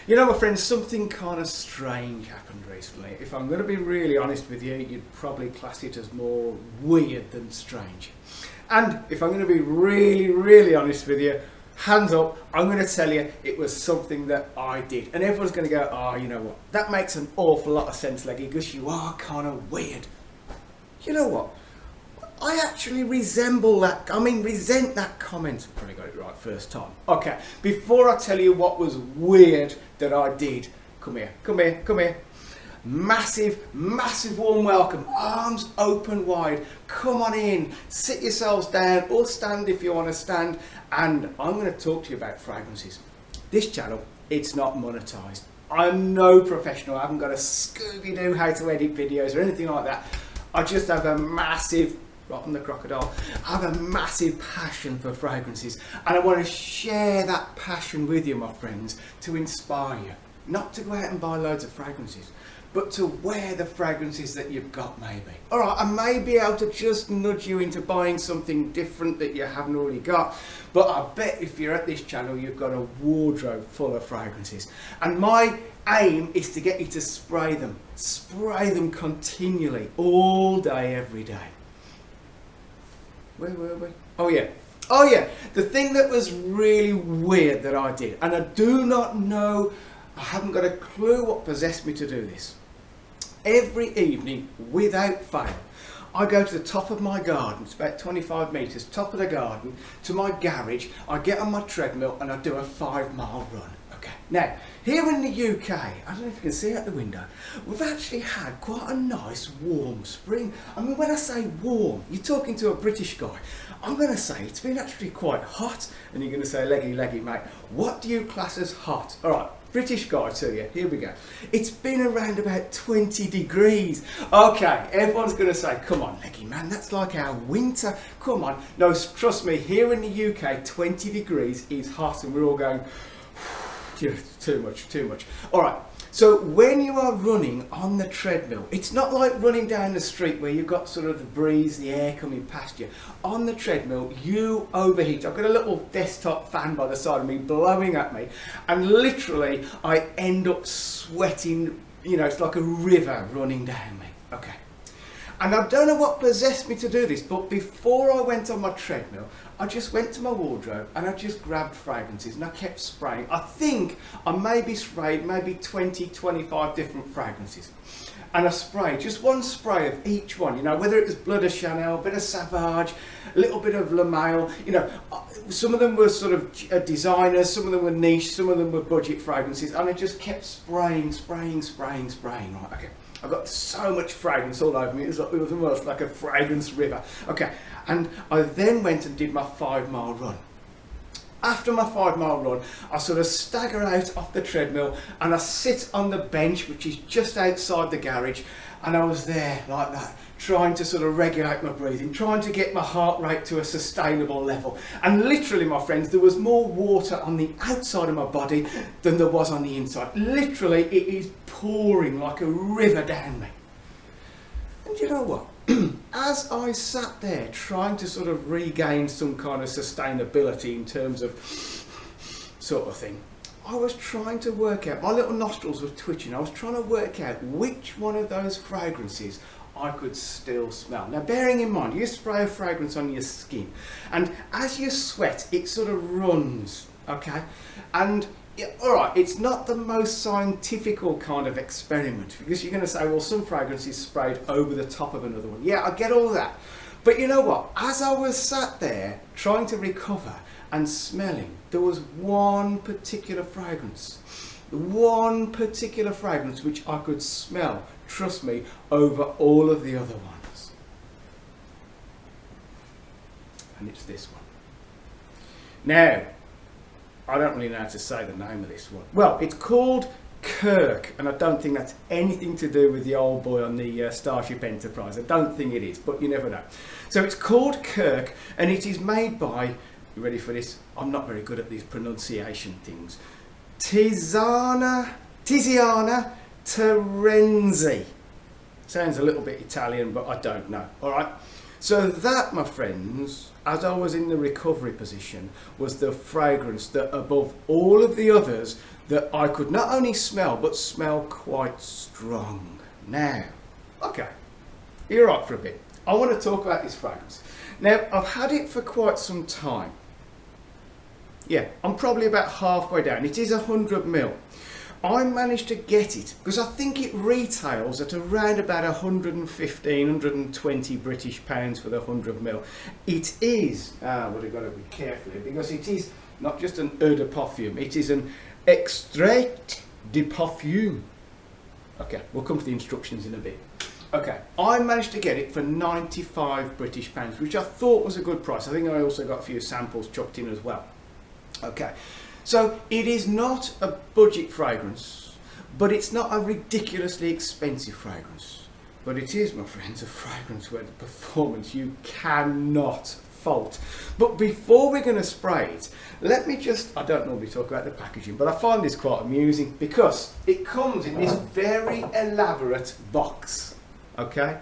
You know, my friends, something kind of strange happened recently. If I'm going to be really honest with you, you'd probably class it as more weird than strange. And if I'm going to be really honest with you, hands up, I'm going to tell you it was something that I did. And everyone's going to go, oh, you know what, that makes an awful lot of sense, Leggy, because you are kind of weird. You know what? I actually resent that comment. Probably got it right first time. Okay, before I tell you what was weird that I did, come here. Massive warm welcome, arms open wide. Come on in, sit yourselves down or stand if you want to stand, and I'm going to talk to you about fragrances. This channel, it's not monetized. I'm no professional. I haven't got a Scooby-Doo how to edit videos or anything like that. I just have a massive, Rotten the crocodile, I have a massive passion for fragrances, and I want to share that passion with you, my friends, to inspire you. Not to go out and buy loads of fragrances, but to wear the fragrances that you've got, maybe. Alright, I may be able to just nudge you into buying something different that you haven't already got, but I bet if you're at this channel, you've got a wardrobe full of fragrances. And my aim is to get you to spray them continually, all day, every day. Where were we? Oh yeah, the thing that was really weird that I did, and I do not know, I haven't got a clue what possessed me to do this. Every evening, without fail, I go to the top of my garden, it's about 25 metres, top of the garden, to my garage, I get on my treadmill and I do a 5-mile run. Okay. Now, here in the UK, I don't know if you can see out the window, we've actually had quite a nice warm spring. I mean, when I say warm, you're talking to a British guy. I'm going to say it's been actually quite hot, and you're going to say, leggy mate, what do you class as hot? All right. British guy to you, here we go. It's been around about 20 degrees. Okay, everyone's going to say, come on, Leggy man, that's like our winter. Come on. No, trust me, here in the UK, 20 degrees is hot, and we're all going, too much. All right, so when you are running on the treadmill, it's not like running down the street where you've got sort of the breeze, the air coming past you. On the treadmill, you overheat. I've got a little desktop fan by the side of me blowing at me, and literally I end up sweating, you know, it's like a river running down me. Okay. And I don't know what possessed me to do this, but before I went on my treadmill, I just went to my wardrobe and I just grabbed fragrances and I kept spraying. I think I maybe sprayed maybe 20, 25 different fragrances. And I sprayed just one spray of each one, you know, whether it was Bleu de Chanel, a bit of Savage, a little bit of Le Male, you know, some of them were sort of designers, some of them were niche, some of them were budget fragrances, and I just kept spraying, right, okay. I got so much fragrance all over me, it was almost like a fragrance river. Okay, and I then went and did my 5-mile run. After my 5-mile run, I sort of stagger out off the treadmill and I sit on the bench, which is just outside the garage, and I was there like that, trying to sort of regulate my breathing, trying to get my heart rate to a sustainable level. And literally, my friends, there was more water on the outside of my body than there was on the inside. Literally, it is pouring like a river down me. And you know what? As I sat there trying to sort of regain some kind of sustainability in terms of sort of thing, I was trying to work out, my little nostrils were twitching, I was trying to work out which one of those fragrances I could still smell. Now, bearing in mind, you spray a fragrance on your skin, and as you sweat, it sort of runs, okay? And yeah, all right, it's not the most scientific kind of experiment, because you're going to say, well, some fragrance is sprayed over the top of another one. Yeah, I get all that. But you know what? As I was sat there trying to recover and smelling, there was one particular fragrance which I could smell, trust me, over all of the other ones. And it's this one. Now, I don't really know how to say the name of this one. Well, it's called KIRKE, and I don't think that's anything to do with the old boy on the Starship Enterprise. I don't think it is, but you never know. So it's called KIRKE, and it is made by, you ready for this? I'm not very good at these pronunciation things. Tiziana Terenzi. Sounds a little bit Italian, but I don't know. All right. So that, my friends, as I was in the recovery position, was the fragrance that above all of the others that I could not only smell, but smell quite strong. Now, okay, you're right for a bit. I want to talk about this fragrance. Now, I've had it for quite some time. Yeah, I'm probably about halfway down. It is 100 ml. I managed to get it because I think it retails at around about 115, 120 British pounds for the 100 ml. It is, but I've got to be careful here because it is not just an eau de parfum, it is an extrait de parfum. Okay, we'll come to the instructions in a bit. Okay, I managed to get it for 95 British pounds, which I thought was a good price. I think I also got a few samples chucked in as well. Okay, so it is not a budget fragrance, but it's not a ridiculously expensive fragrance. But it is, my friends, a fragrance where the performance you cannot fault. But before we're going to spray it, let me just, I don't normally talk about the packaging, but I find this quite amusing because it comes in this very elaborate box. Okay?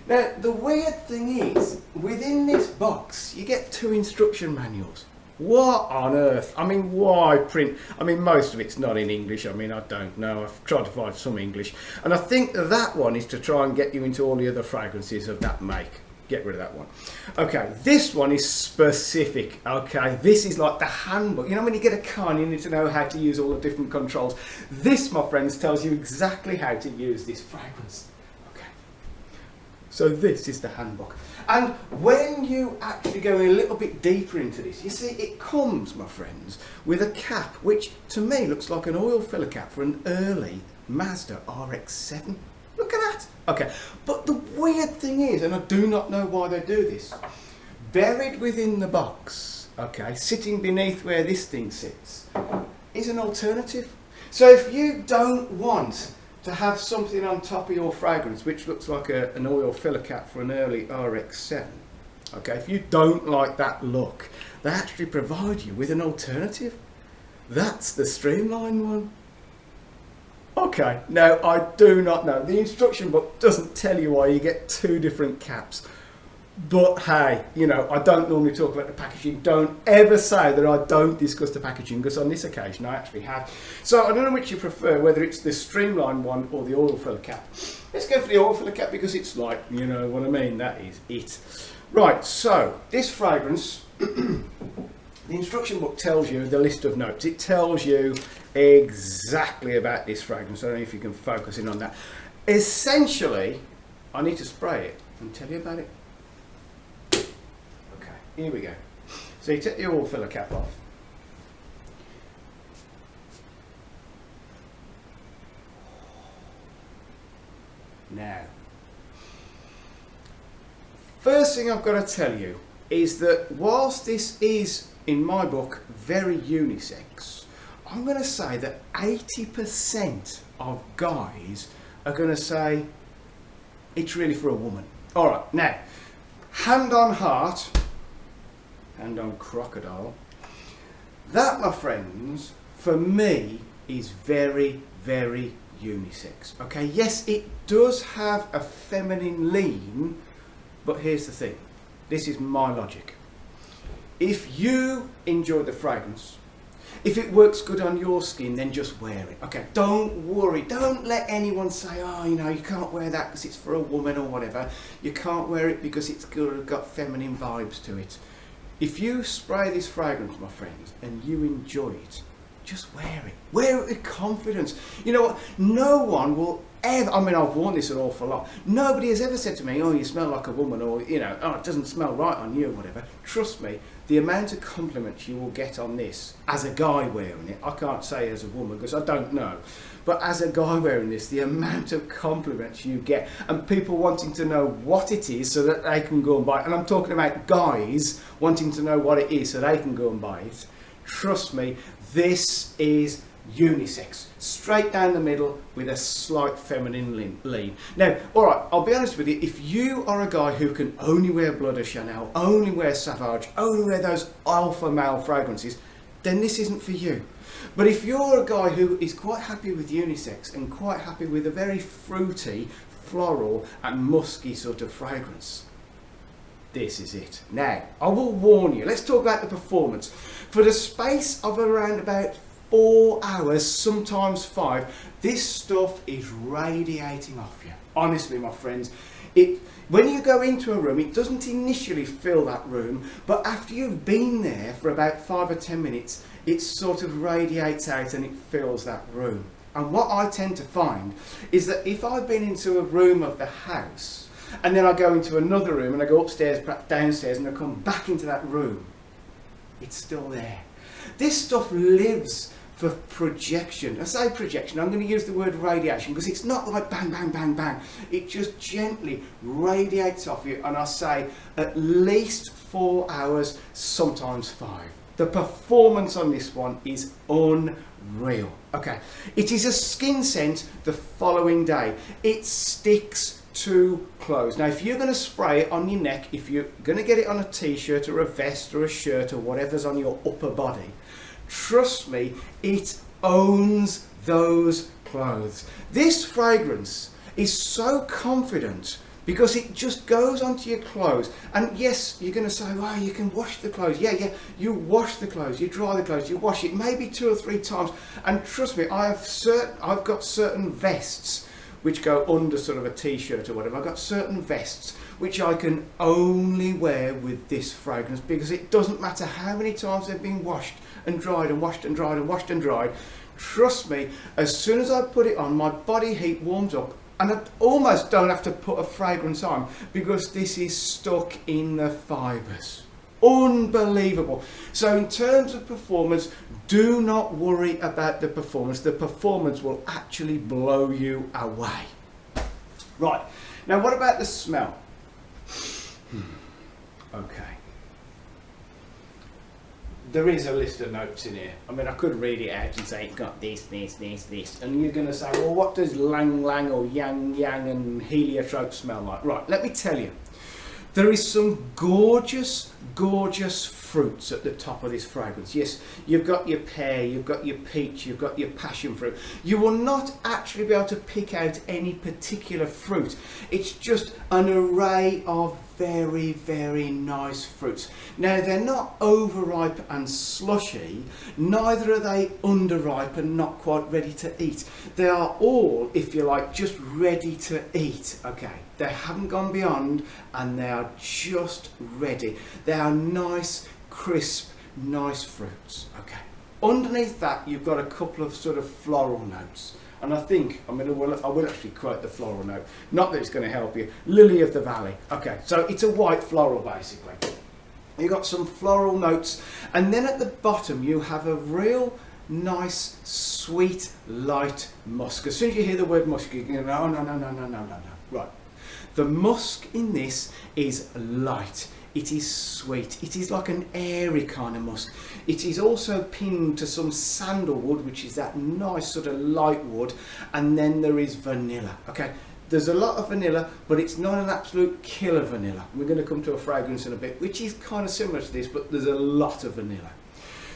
Now, the weird thing is, within this box, you get 2 instruction manuals. What on earth? I mean, why print? I mean, most of it's not in English. I mean, I don't know. I've tried to find some English. And I think that one is to try and get you into all the other fragrances of that make. Get rid of that one. Okay, this one is specific. Okay, this is like the handbook. You know, when you get a car and you need to know how to use all the different controls. This, my friends, tells you exactly how to use this fragrance. Okay, so this is the handbook. And when you actually go a little bit deeper into this, you see it comes, my friends, with a cap, which to me looks like an oil filler cap for an early Mazda RX-7. Look at that. Okay, but the weird thing is, and I do not know why they do this, buried within the box, okay, sitting beneath where this thing sits, is an alternative. So if you don't want to have something on top of your fragrance which looks like an oil filler cap for an early RX-7, okay, if you don't like that look, they actually provide you with an alternative. That's the streamlined one. Okay, now I do not know. The instruction book doesn't tell you why you get 2 different caps. But hey, you know, I don't normally talk about the packaging. Don't ever say that I don't discuss the packaging, because on this occasion I actually have. So I don't know which you prefer, whether it's the streamlined one or the oil filler cap. Let's go for the oil filler cap because it's like, you know what I mean, that is it. Right, so this fragrance, the instruction book tells you the list of notes. It tells you exactly about this fragrance. I don't know if you can focus in on that. Essentially, I need to spray it and tell you about it. Okay, here we go. So you take the oil filler cap off. Now, first thing I've got to tell you is that whilst this is, in my book, very unisex, I'm going to say that 80% of guys are going to say it's really for a woman. All right, now, hand on heart, hand on crocodile, that, my friends, for me, is very, very unisex. Okay, yes, it does have a feminine lean, but here's the thing. This is my logic. If you enjoy the fragrance, if it works good on your skin, then just wear it. Okay, don't worry. Don't let anyone say, oh, you know, you can't wear that because it's for a woman or whatever. You can't wear it because it's got feminine vibes to it. If you spray this fragrance, my friends, and you enjoy it, just wear it. Wear it with confidence. You know what? No one will ever, I mean, I've worn this an awful lot. Nobody has ever said to me, oh, you smell like a woman, or, you know, oh, it doesn't smell right on you, or whatever. Trust me, the amount of compliments you will get on this, as a guy wearing it, I can't say as a woman because I don't know, but as a guy wearing this, the amount of compliments you get, and people wanting to know what it is so that they can go and buy it, and I'm talking about guys wanting to know what it is so they can go and buy it. Trust me, this is unisex, straight down the middle with a slight feminine lean. Now, all right, I'll be honest with you, if you are a guy who can only wear Blood de Chanel, only wear Savage, only wear those alpha male fragrances, then this isn't for you. But if you're a guy who is quite happy with unisex and quite happy with a very fruity, floral and musky sort of fragrance, this is it. Now, I will warn you, let's talk about the performance. For the space of around about 4 hours, sometimes 5, this stuff is radiating off you. Honestly, my friends, when you go into a room, it doesn't initially fill that room, but after you've been there for about 5 or 10 minutes, it sort of radiates out and it fills that room. And what I tend to find is that if I've been into a room of the house, and then I go into another room and I go upstairs, perhaps downstairs, and I come back into that room, it's still there. This stuff lives for projection. I say projection, I'm going to use the word radiation because it's not like bang, bang, bang, bang. It just gently radiates off you, and I say at least 4 hours, sometimes 5. The performance on this one is unreal. Okay, it is a skin scent the following day. It sticks to clothes. Now, if you're going to spray it on your neck, if you're going to get it on a t-shirt or a vest or a shirt or whatever's on your upper body, trust me, it owns those clothes. This fragrance is so confident because it just goes onto your clothes. And yes, you're going to say, well, you can wash the clothes. Yeah, you wash the clothes, you dry the clothes, you wash it maybe 2 or 3 times. And trust me, I've got certain vests which go under sort of a t-shirt or whatever. I've got certain vests which I can only wear with this fragrance because it doesn't matter how many times they've been washed and dried and washed and dried and washed and dried. Trust me, as soon as I put it on, my body heat warms up and I almost don't have to put a fragrance on because this is stuck in the fibres. Unbelievable. So in terms of performance, do not worry about the performance. The performance will actually blow you away. Right, now what about the smell? Okay. There is a list of notes in here. I mean, I could read it out and say it's got this, this, this, this. And you're going to say, well, what does lang lang or yang yang and heliotrope smell like? Right, let me tell you. There is some gorgeous, gorgeous fruits at the top of this fragrance. Yes, you've got your pear, you've got your peach, you've got your passion fruit. You will not actually be able to pick out any particular fruit. It's just an array of very, very nice fruits. Now, they're not overripe and slushy, neither are they underripe and not quite ready to eat. They are all, if you like, just ready to eat, okay? They haven't gone beyond and they are just ready. They are nice, crisp, nice fruits, okay? Underneath that, you've got a couple of sort of floral notes. And I think, I will actually quote the floral note. Not that it's going to help you. Lily of the Valley. Okay, so it's a white floral basically. You've got some floral notes. And then at the bottom you have a real nice, sweet, light musk. As soon as you hear the word musk, you're going, oh, no. Right. The musk in this is light. It is sweet. It is like an airy kind of musk. It is also pinned to some sandalwood, which is that nice sort of light wood, and then there is vanilla. Okay, there's a lot of vanilla, but it's not an absolute killer vanilla. We're going to come to a fragrance in a bit, which is kind of similar to this, but there's a lot of vanilla.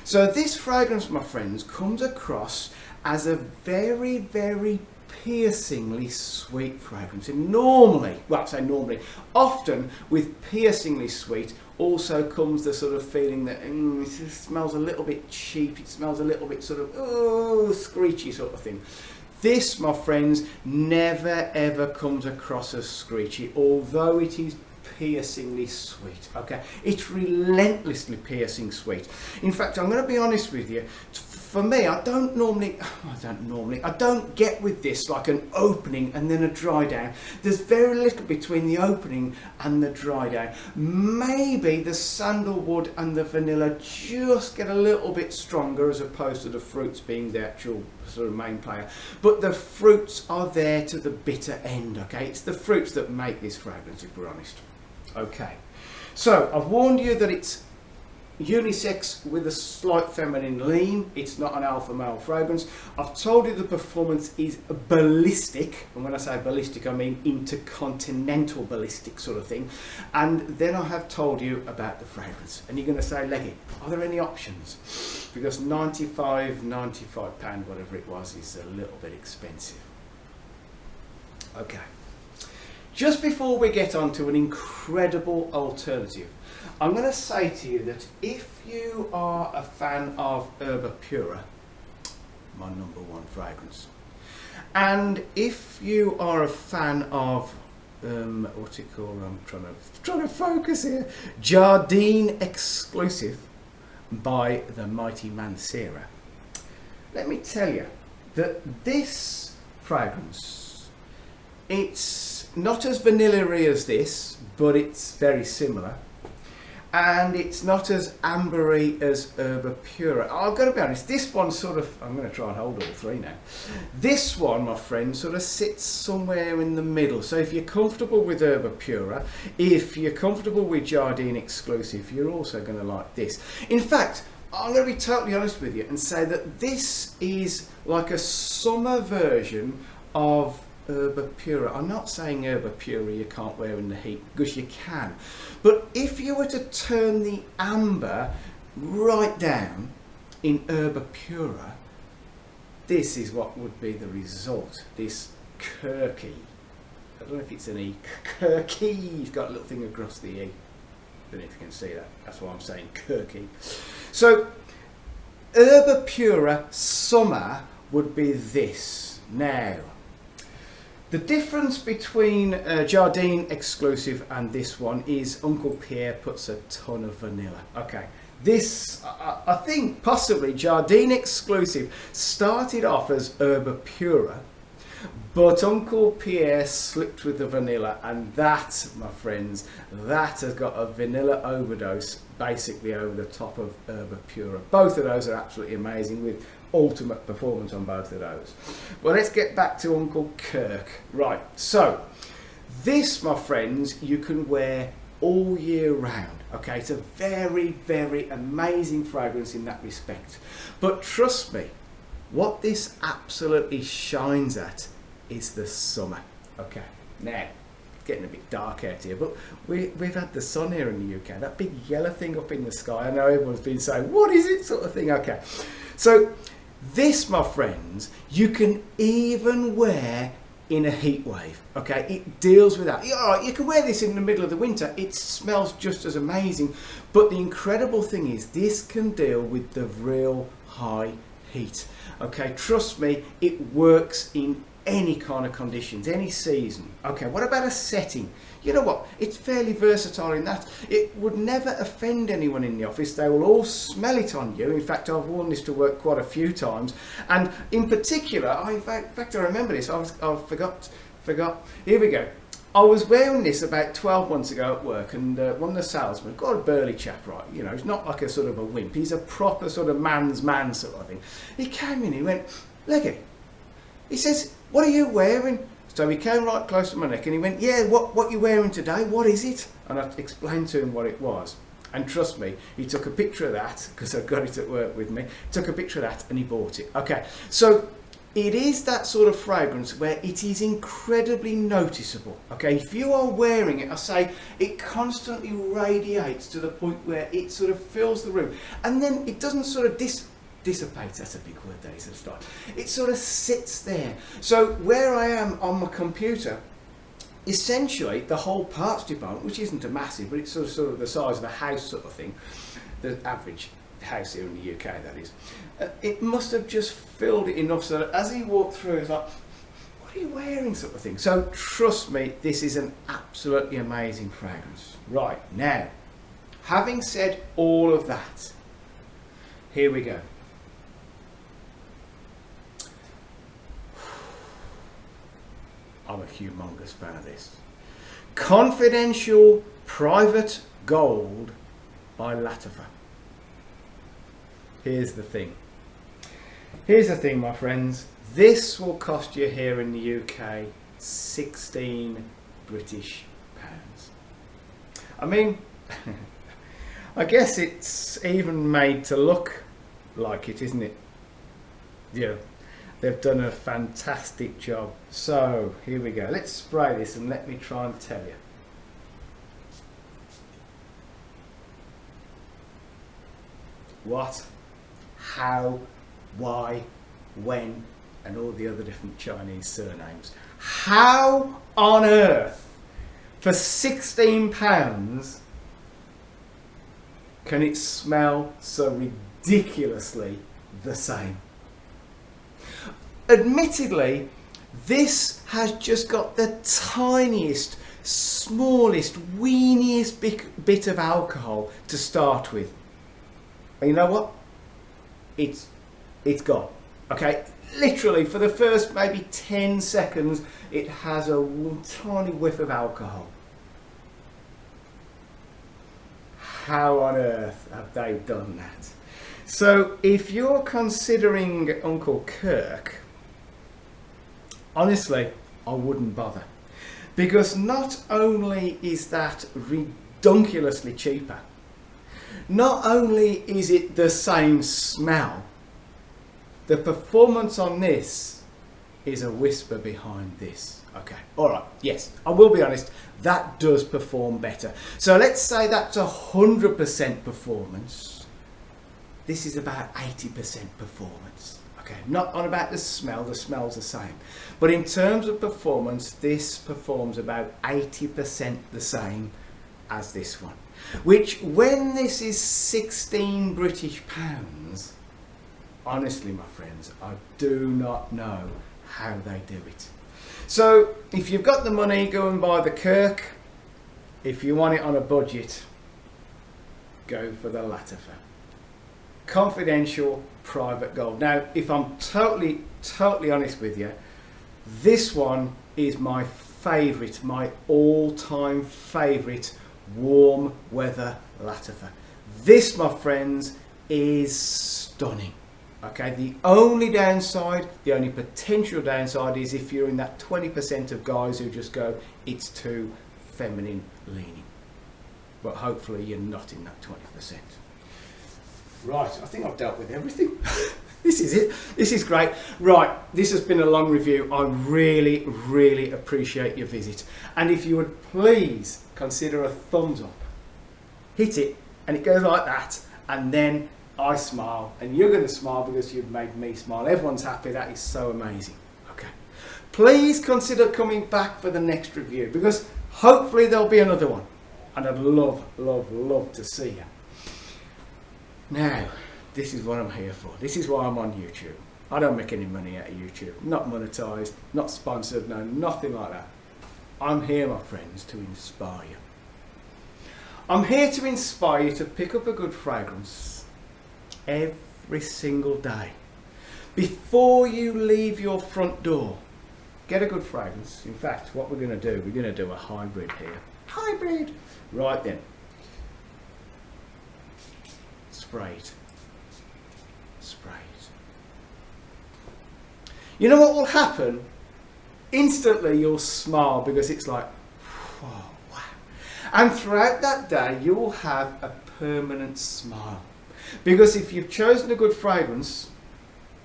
So this fragrance, my friends, comes across as a very, very piercingly sweet fragrance. And normally, well, I say normally, often with piercingly sweet also comes the sort of feeling that it smells a little bit cheap, it smells a little bit sort of screechy sort of thing. This, my friends, never ever comes across as screechy, although it is piercingly sweet. Okay, it's relentlessly piercing sweet. In fact, I'm going to be honest with you, for me, I don't get with this like an opening and then a dry down. There's very little between the opening and the dry down. Maybe the sandalwood and the vanilla just get a little bit stronger as opposed to the fruits being the actual sort of main player. But the fruits are there to the bitter end, okay? It's the fruits that make this fragrance, if we're honest. Okay, so I've warned you that it's unisex with a slight feminine lean. It's not an alpha male fragrance. I've told you the performance is ballistic, and when I say ballistic I mean intercontinental ballistic sort of thing. And then I have told you about the fragrance, and you're going to say, Leggy, are there any options? Because £95, whatever it was, is a little bit expensive. Okay, just before we get on to an incredible alternative, I'm going to say to you that if you are a fan of Ebra Pura, my #1 fragrance, and if you are a fan of what's it called? I'm trying to focus here. Jardine Exclusive by the mighty Mancera. Let me tell you that this fragrance, it's not as vanilla-y as this, but it's very similar. And it's not as ambery as Ebra Pura. I've got to be honest, this one sort of, I'm going to try and hold all three now. This one, my friend, sort of sits somewhere in the middle. So if you're comfortable with Ebra Pura, if you're comfortable with Jardine Exclusive, you're also going to like this. In fact, I'm going to be totally honest with you and say that this is like a summer version of Ebra Pura. I'm not saying Ebra Pura you can't wear in the heat, because you can. But if you were to turn the amber right down in Ebra Pura, this is what would be the result. This KIRKE. I don't know if it's an E. KIRKE. You've got a little thing across the E. I don't know if you can see that. That's why I'm saying KIRKE. So Ebra Pura summer would be this. Now, the difference between Jardine Exclusive and this one is Uncle Pierre puts a ton of vanilla. Okay, this, I think possibly Jardine Exclusive started off as Ebra Pura, but Uncle Pierre slipped with the vanilla, and that, my friends, that has got a vanilla overdose basically over the top of Ebra Pura. Both of those are absolutely amazing, with ultimate performance on both of those. Well, let's get back to Uncle KIRKE. Right, so this, my friends, you can wear all year round. Okay, it's a very, very amazing fragrance in that respect. But trust me, what this absolutely shines at is the summer. Okay, now it's getting a bit dark out here, but we've had the sun here in the UK. That big yellow thing up in the sky, I know everyone's been saying, what is it, sort of thing. Okay, so this, my friends, you can even wear in a heat wave. Okay, it deals with that. You can wear this in the middle of the winter, it smells just as amazing, but the incredible thing is this can deal with the real high heat. Okay, trust me, it works in any kind of conditions, any season. Okay, what about a setting? You know what, it's fairly versatile in that it would never offend anyone in the office. They will all smell it on you. In fact, I've worn this to work quite a few times, and in particular, in fact I remember this, I forgot, here we go. I was wearing this about 12 months ago at work, and one of the salesmen, got a burly chap, right, you know, he's not like a sort of a wimp, he's a proper sort of man's man sort of thing. He came in, he went, Leggy, he says, what are you wearing? So he came right close to my neck and he went, yeah, what you wearing today? What is it? And I explained to him what it was. And trust me, he took a picture of that, because I've got it at work with me, took a picture of that and he bought it. Okay, so it is that sort of fragrance where it is incredibly noticeable. Okay, if you are wearing it, I say it constantly radiates to the point where it sort of fills the room. And then it doesn't sort of dissipates, that's a big word that is, it sort of sits there. So where I am on my computer, essentially the whole parts department, which isn't a massive, but it's sort of the size of a house sort of thing, the average house here in the UK that is, it must have just filled it enough so that as he walked through, it's like, what are you wearing, sort of thing. So trust me, this is an absolutely amazing fragrance. Right, now, having said all of that, here we go. I'm a humongous fan of this. Confidential Private Gold by Latifa. Here's the thing. Here's the thing, my friends. This will cost you here in the UK 16 British pounds. I mean, I guess it's even made to look like it, isn't it? Yeah. They've done a fantastic job. So here we go. Let's spray this and let me try and tell you. What, how, why, when, and all the other different Chinese surnames. How on earth For £16, can it smell so ridiculously the same? Admittedly, this has just got the tiniest, smallest, weeniest bit of alcohol to start with. And you know what? It's gone. Okay, literally for the first maybe 10 seconds, it has a tiny whiff of alcohol. How on earth have they done that? So if you're considering Uncle Kirk, honestly, I wouldn't bother. Because not only is that redunculously cheaper, not only is it the same smell, the performance on this is a whisper behind this. Okay, all right, yes, I will be honest, that does perform better. So let's say that's 100% performance. This is about 80% performance. Okay, not on about the smell's the same. But in terms of performance, this performs about 80% the same as this one. Which, when this is 16 British pounds, honestly, my friends, I do not know how they do it. So, if you've got the money, go and buy the Kirk. If you want it on a budget, go for the Latifer. Confidential, private gold. Now, if I'm totally honest with you, this one is my favourite, my all-time favourite warm weather Latifer. This, my friends, is stunning. Okay, the only downside, the only potential downside is if you're in that 20% of guys who just go, it's too feminine leaning. But hopefully you're not in that 20%. Right, I think I've dealt with everything. This is it. This is great. Right, this has been a long review. I really appreciate your visit. And if you would please consider a thumbs up. Hit it, and it goes like that, and then I smile, and you're going to smile because you've made me smile. Everyone's happy. That is so amazing. Okay. Please consider coming back for the next review, because hopefully there'll be another one. And I'd love to see you. Now, this is what I'm here for. This is why I'm on YouTube. I don't make any money out of YouTube. Not monetized, not sponsored, no, nothing like that. I'm here, my friends, to inspire you. I'm here to inspire you to pick up a good fragrance every single day. Before you leave your front door, get a good fragrance. In fact, what we're going to do, we're going to do a hybrid here. Hybrid! Right then. Spray it. Spray it. You know what will happen? Instantly you'll smile because it's like, whoa, wow. And throughout that day you will have a permanent smile. Because if you've chosen a good fragrance,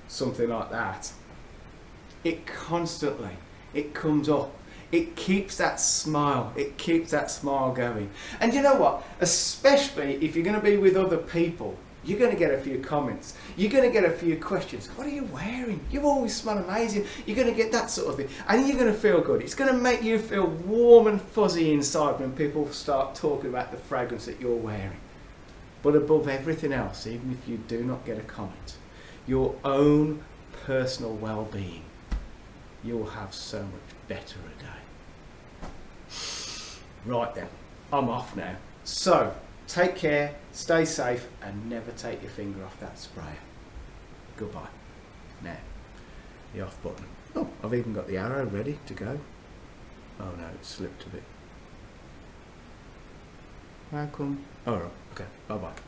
something like that, it constantly, it comes up. It keeps that smile. It keeps that smile going. And you know what? Especially if you're going to be with other people, you're going to get a few comments. You're going to get a few questions. What are you wearing? You always smell amazing. You're going to get that sort of thing. And you're going to feel good. It's going to make you feel warm and fuzzy inside when people start talking about the fragrance that you're wearing. But above everything else, even if you do not get a comment, your own personal well-being, you'll have so much better a day. Right then, I'm off now. So, take care, stay safe, and never take your finger off that sprayer. Goodbye. Now, the off button. Oh, I've even got the arrow ready to go. Oh no, it slipped a bit. How come? Oh, right. Okay, bye-bye.